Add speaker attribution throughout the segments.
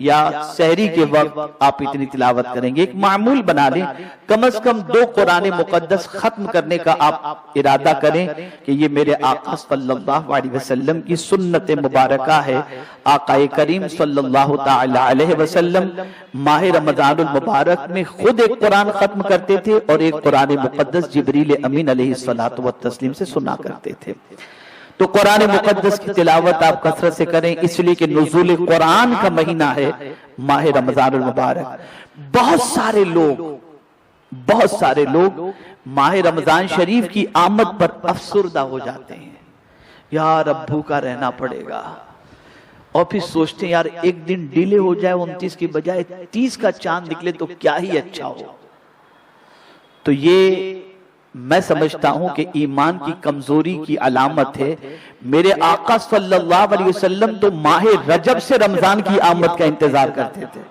Speaker 1: یا سحری کے وقت آپ اتنی تلاوت کریں گے. ایک معمول بنا لیں, کم از کم 2 قرآن مقدس ختم کرنے کا آپ ارادہ کریں کہ یہ میرے آقا صلی اللہ علیہ وسلم کی سنت مبارکہ ہے. آقا کریم صلی اللہ تعالی علیہ وسلم ماہ رمضان المبارک میں خود ایک قرآن ختم کرتے تھے اور ایک قرآن مقدس جبریل امین علیہ الصلوۃ والتسلیم سے سنا کرتے تھے. تو قرآن مقدس کی تلاوت آپ کثرت سے کریں, اس لیے کہ نزول قرآن کا مہینہ ہے ماہ رمضان المبارک. بہت سارے لوگ ماہ رمضان شریف کی آمد پر افسردہ ہو جاتے ہیں. یار اب بھوکا رہنا پڑے گا, اور پھر سوچتے ہیں یار ایک دن ڈیلے ہو جائے, 29 کی بجائے 30 کا چاند نکلے تو کیا ہی اچھا ہو. تو یہ میں سمجھتا ہوں کہ ایمان کی کمزوری کی علامت ہے. میرے آقا صلی اللہ علیہ وسلم تو ماہ رجب سے رمضان کی آمد کا انتظار کرتے تھے,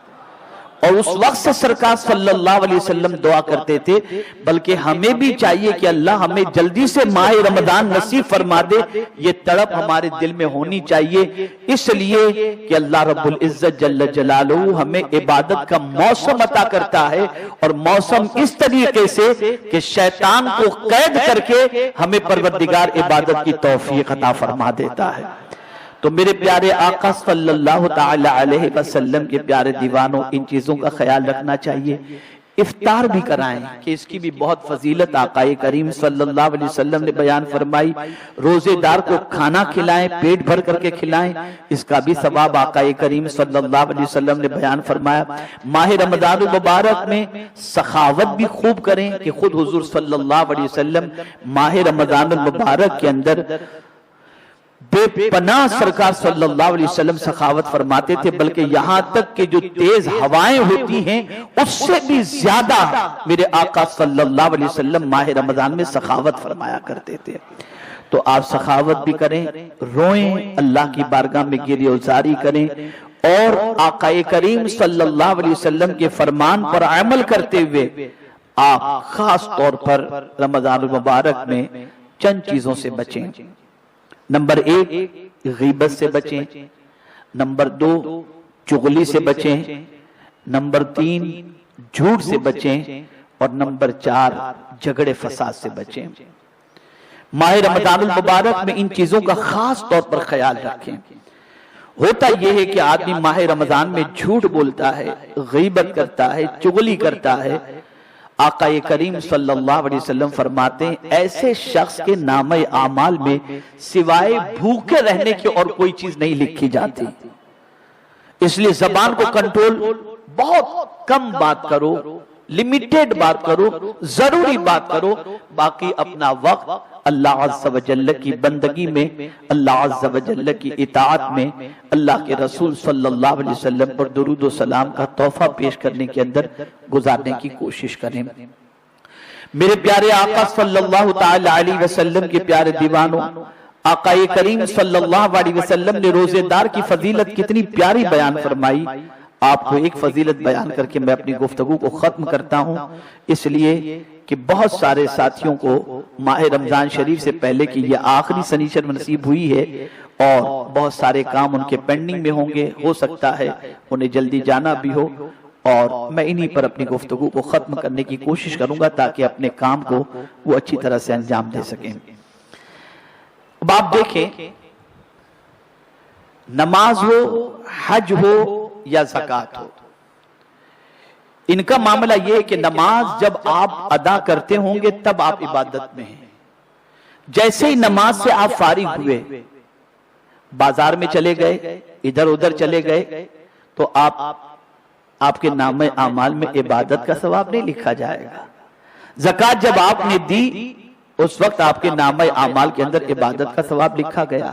Speaker 1: اور اس وقت سے سرکار صلی اللہ علیہ وسلم دعا کرتے تھے. بلکہ ہمیں بھی چاہیے کہ اللہ ہمیں جلدی سے ماہ رمضان نصیب فرما دے. یہ تڑپ ہمارے دل میں ہونی چاہیے, اس لیے کہ اللہ رب العزت جل جلالہ ہمیں عبادت کا موسم عطا کرتا ہے, اور موسم اس طریقے سے کہ شیطان کو قید کر کے ہمیں پروردگار عبادت کی توفیق عطا فرما دیتا ہے. تو میرے پیارے آقا صلی اللہ تعالی علیہ وسلم کے پیارے دیوانوں, ان چیزوں کا خیال رکھنا چاہیے. افطار بھی کرائیں کہ اس کی بھی بہت فضیلت آقا کریم صلی اللہ علیہ وسلم نے بیان فرمائی. روزے دار کو کھانا کھلائیں, پیٹ بھر کر کے کھلائیں, اس کا بھی ثواب آقا کریم صلی اللہ علیہ وسلم نے بیان فرمایا. ماہ رمضان المبارک میں سخاوت بھی خوب کریں کہ خود حضور صلی اللہ علیہ وسلم ماہ رمضان المبارک کے اندر بے پناہ سرکار صلی اللہ علیہ وسلم سخاوت فرماتے تھے. بلکہ یہاں تک کہ جو تیز ہوائیں ہوتی ہیں اس سے بھی زیادہ میرے آقا صلی اللہ علیہ وسلم ماہ رمضان میں سخاوت فرمایا کرتے تھے. تو آپ سخاوت بھی کریں, روئیں, اللہ کی بارگاہ میں گریہ وزاری کریں, اور آقا کریم صلی اللہ علیہ وسلم کے فرمان پر عمل کرتے ہوئے آپ خاص طور پر رمضان المبارک میں چند چیزوں سے بچیں. نمبر 1 غیبت سے بچیں, نمبر 2 چغلی سے بچیں, نمبر 3 جھوٹ سے بچیں, اور نمبر 4 جھگڑے فساد سے بچیں. ماہ رمضان المبارک میں ان چیزوں کا خاص طور پر خیال رکھیں. ہوتا یہ ہے کہ آدمی ماہ رمضان میں جھوٹ بولتا ہے, غیبت کرتا ہے, چغلی کرتا ہے. آقا کریم صلی اللہ علیہ وسلم فرماتے ہیں ایسے شخص کے نامہ اعمال میں سوائے بھوکے رہنے کی اور کوئی چیز نہیں لکھی جاتی. اس لیے زبان کو کنٹرول, بہت کم بات کرو, لمیٹیڈ بات کرو, ضروری بات کرو. باقی اپنا وقت اللہ عز و جل کی بندگی میں, اللہ عز و جل کی اطاعت میں, اللہ کے رسول صلی اللہ علیہ وسلم پر درود و سلام کا تحفہ پیش کرنے کے اندر گزارنے کی کوشش کریں. میرے پیارے آقا صلی اللہ تعالی علیہ وسلم کے پیارے دیوانوں, آقا کریم صلی اللہ علیہ وسلم نے روزے دار کی فضیلت کتنی پیاری بیان فرمائی. آپ کو ایک فضیلت بیان کر کے میں اپنی گفتگو کو ختم کرتا ہوں, اس لیے کہ بہت سارے ساتھیوں کو ماہ رمضان شریف سے پہلے کی یہ آخری سنیچر نصیب ہوئی ہے, اور بہت سارے کام ان کے پینڈنگ میں ہوں گے. ہو سکتا ہے انہیں جلدی جانا بھی ہو, اور میں انہی پر اپنی گفتگو کو ختم کرنے کی کوشش کروں گا تاکہ اپنے کام کو وہ اچھی طرح سے انجام دے سکیں. اب آپ دیکھیں, نماز ہو, حج ہو یا زکوٰۃ ہو, ان کا معاملہ یہ ہے کہ نماز جب آپ ادا کرتے ہوں گے تب آپ عبادت میں ہیں. جیسے ہی نماز سے آپ فارغ ہوئے, بازار میں چلے گئے, ادھر ادھر چلے گئے, تو آپ کے نامہ اعمال میں عبادت کا ثواب نہیں لکھا جائے گا. زکوٰۃ جب آپ نے دی اس وقت آپ کے نامہ اعمال کے اندر عبادت کا ثواب لکھا گیا.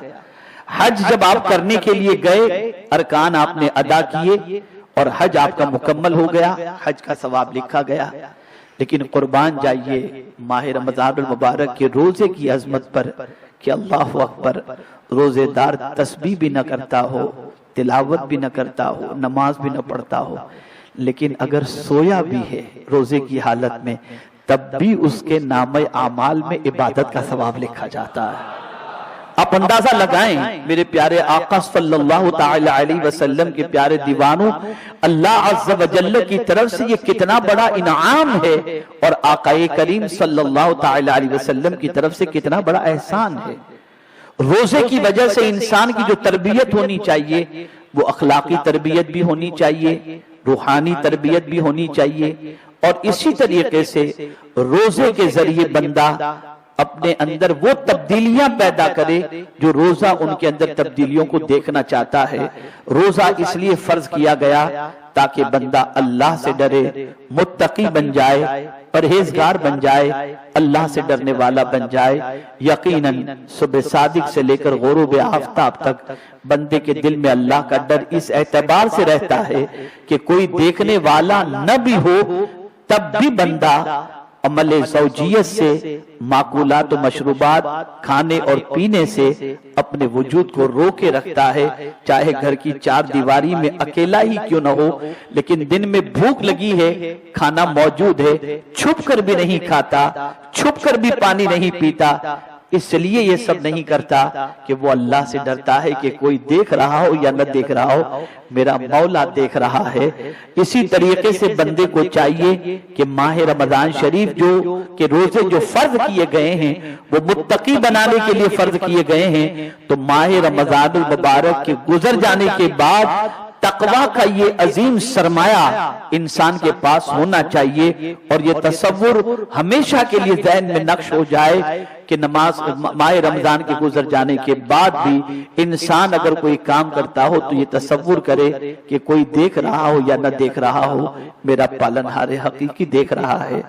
Speaker 1: حج جب آپ کرنے کے لیے گئے, ارکان آپ نے ادا کیے اور حج آپ کا مکمل ہو گیا, حج کا ثواب لکھا گیا. لیکن قربان جائیے ماہ رمضان المبارک کے روزے کی عظمت پر کہ اللہ اکبر, روزے دار تسبیح بھی نہ کرتا ہو, تلاوت بھی نہ کرتا ہو, نماز بھی نہ پڑھتا ہو, لیکن اگر سویا بھی ہے روزے کی حالت میں تب بھی اس کے نامہ اعمال میں عبادت کا ثواب لکھا جاتا ہے. آپ اندازہ لگائیں میرے پیارے آقا صلی اللہ تعالی علیہ وسلم کے پیارے دیوانوں، اللہ عز و جل کی طرف سے یہ کتنا بڑا انعام ہے، اور آقا کریم صلی اللہ تعالی علیہ وسلم کی طرف سے کتنا بڑا احسان ہے۔ روزے کی وجہ سے انسان کی جو تربیت ہونی چاہیے وہ اخلاقی تربیت بھی ہونی چاہیے، روحانی تربیت بھی ہونی چاہیے، اور اسی طریقے سے روزے کے ذریعے بندہ اپنے اندر وہ تبدیلیاں پیدا کرے جو روزہ ان کے اندر تبدیلیوں کو دیکھنا چاہتا ہے۔ روزہ اس لیے فرض کیا گیا تاکہ بندہ اللہ سے ڈرے، متقی بن جائے، پرہیزگار بن جائے، اللہ سے ڈرنے والا بن جائے۔ یقیناً صبح صادق سے لے کر غروب آفتاب تک بندے کے دل میں اللہ کا ڈر اس اعتبار سے رہتا ہے کہ کوئی دیکھنے والا نہ بھی ہو تب بھی بندہ عمل زوجیت سے، معقولات و مشروبات کھانے اور پینے سے اپنے وجود کو روکے رکھتا ہے، چاہے گھر کی چار دیواری میں اکیلا ہی کیوں نہ ہو، لیکن دن میں بھوک لگی ہے، کھانا موجود ہے، چھپ کر بھی نہیں کھاتا، چھپ کر بھی پانی نہیں پیتا، اس لیے یہ سب نہیں کرتا کہ وہ اللہ سے ڈرتا ہے کہ کوئی دیکھ رہا ہو یا نہ دیکھ رہا ہو، میرا مولا دیکھ رہا ہے۔ اسی طریقے سے بندے کو چاہیے کہ ماہ رمضان شریف کہ روزے جو فرض کیے گئے ہیں وہ متقی بنانے کے لیے فرض کیے گئے ہیں، تو ماہ رمضان المبارک کے گزر جانے کے بعد تقویٰ کا یہ عظیم سرمایہ انسان کے پاس ہونا چاہیے، اور یہ تصور ہمیشہ کے لیے ذہن میں نقش ہو جائے کہ ماہ رمضان کے گزر جانے کے بعد بھی انسان اگر کوئی کام کرتا ہو تو یہ تصور کرے کہ کوئی دیکھ رہا ہو یا نہ دیکھ رہا ہو، میرا پالنہار حقیقی دیکھ رہا ہے،